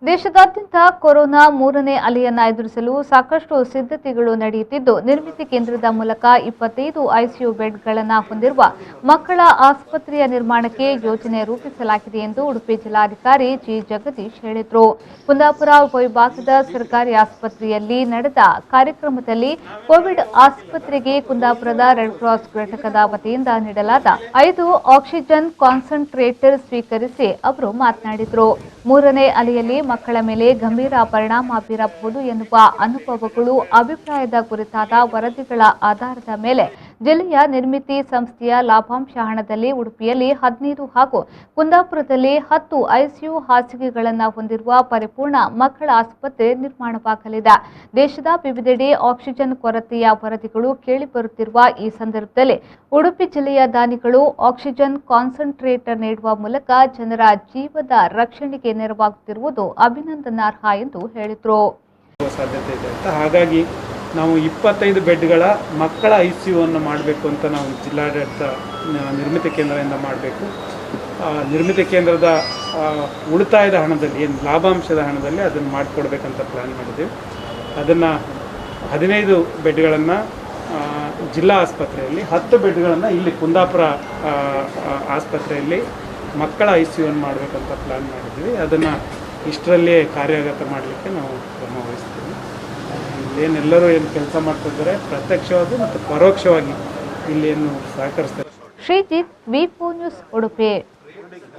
ದೇಶದಾದ್ಯಂತ ಕೊರೋನಾ ಮೂರನೇ ಅಲೆಯನ್ನು ಎದುರಿಸಲು ಸಾಕಷ್ಟು ಸಿದ್ಧತೆಗಳು ನಡೆಯುತ್ತಿದ್ದು, ನಿರ್ಮಿತಿ ಕೇಂದ್ರದ ಮೂಲಕ 25 ಐಸಿಯು ಬೆಡ್ಗಳನ್ನು ಹೊಂದಿರುವ ಮಕ್ಕಳ ಆಸ್ಪತ್ರೆಯ ನಿರ್ಮಾಣಕ್ಕೆ ಯೋಜನೆ ರೂಪಿಸಲಾಗಿದೆ ಎಂದು ಉಡುಪಿ ಜಿಲ್ಲಾಧಿಕಾರಿ ಜಿ ಜಗದೀಶ್ ಹೇಳಿದರು. ಕುಂದಾಪುರ ಉಪವಿಭಾಗದ ಸರ್ಕಾರಿ ಆಸ್ಪತ್ರೆಯಲ್ಲಿ ನಡೆದ ಕಾರ್ಯಕ್ರಮದಲ್ಲಿ ಕೋವಿಡ್ ಆಸ್ಪತ್ರೆಗೆ ಕುಂದಾಪುರದ ರೆಡ್ ಕ್ರಾಸ್ ಘಟಕದ ವತಿಯಿಂದ ನೀಡಲಾದ 5 ಆಕ್ಸಿಜನ್ ಕಾನ್ಸಂಟ್ರೇಟರ್ ಸ್ವೀಕರಿಸಿ ಅವರು ಮಾತನಾಡಿದರು. ಮೂರನೇ ಅಲೆಯಲ್ಲಿ ಮಕ್ಕಳ ಮೇಲೆ ಗಂಭೀರ ಪರಿಣಾಮ ಬೀರಬಹುದು ಎನ್ನುವ ಅನುಭವಗಳು, ಅಭಿಪ್ರಾಯದ ಕುರಿತಾದ ವರದಿಗಳ ಆಧಾರದ ಮೇಲೆ ಜಿಲ್ಲೆಯ ನಿರ್ಮಿತಿ ಸಂಸ್ಥೆಯ ಲಾಭಾಂಶ ಹಣದಲ್ಲಿ ಉಡುಪಿಯಲ್ಲಿ 15 ಹಾಗೂ ಕುಂದಾಪುರದಲ್ಲಿ 10 ಐಸಿಯು ಹಾಸಿಗೆಗಳನ್ನು ಹೊಂದಿರುವ ಪರಿಪೂರ್ಣ ಮಕ್ಕಳ ಆಸ್ಪತ್ರೆ ನಿರ್ಮಾಣವಾಗಲಿದೆ. ದೇಶದ ವಿವಿಧೆಡೆ ಆಕ್ಸಿಜನ್ ಕೊರತೆಯ ವರದಿಗಳು ಕೇಳಿಬರುತ್ತಿರುವ ಈ ಸಂದರ್ಭದಲ್ಲಿ ಉಡುಪಿ ಜಿಲ್ಲೆಯ ದಾನಿಗಳು ಆಕ್ಸಿಜನ್ ಕಾನ್ಸಂಟ್ರೇಟರ್ ನೀಡುವ ಮೂಲಕ ಜನರ ಜೀವದ ರಕ್ಷಣೆಗೆ ನೆರವಾಗುತ್ತಿರುವುದು ಅಭಿನಂದನಾರ್ಹ ಎಂದು ಹೇಳಿದರು. ಸಾಧ್ಯತೆ ಇದೆ ಅಂತ ಹಾಗಾಗಿ ನಾವು 25 ಬೆಡ್ಗಳ ಮಕ್ಕಳ ಐಸಿಯು ಅನ್ನು ಮಾಡಬೇಕು ಅಂತ ನಾವು ಜಿಲ್ಲಾಡಳಿತ ನಿರ್ಮಿತಿ ಕೇಂದ್ರದಿಂದ ಮಾಡಬೇಕು. ನಿರ್ಮಿತಿ ಕೇಂದ್ರದ ಉಳಿತಾಯದ ಹಣದಲ್ಲಿ ಏನು ಲಾಭಾಂಶದ ಹಣದಲ್ಲಿ ಅದನ್ನು ಮಾಡಿಕೊಡ್ಬೇಕಂತ ಪ್ಲ್ಯಾನ್ ಮಾಡಿದ್ದೀವಿ. ಅದನ್ನು 15 ಬೆಡ್ಗಳನ್ನು ಜಿಲ್ಲಾ ಆಸ್ಪತ್ರೆಯಲ್ಲಿ, 10 ಬೆಡ್ಗಳನ್ನು ಇಲ್ಲಿ ಕುಂದಾಪುರ ಆಸ್ಪತ್ರೆಯಲ್ಲಿ ಮಕ್ಕಳ ಐಸಿಯುವನ್ನು ಮಾಡಬೇಕಂತ ಪ್ಲ್ಯಾನ್ ಮಾಡಿದ್ದೀವಿ. ಅದನ್ನು ಇಷ್ಟರಲ್ಲೇ ಕಾರ್ಯಗತ ಮಾಡಲಿಕ್ಕೆ ನಾವು ಕ್ರಮ ವಹಿಸ್ತೀವಿ. ಇಲ್ಲೇನೆಲ್ಲರೂ ಏನು ಕೆಲಸ ಮಾಡ್ತಿದ್ದಾರೆ ಪ್ರತ್ಯಕ್ಷವಾಗಿ ಮತ್ತು ಪರೋಕ್ಷವಾಗಿ ಇಲ್ಲಿ ಏನು ಸಹಕರಿಸ್ತಾರೆ. ಶ್ರೀಜಿತ್, ವಿ4 ನ್ಯೂಸ್, ಉಡುಪಿ.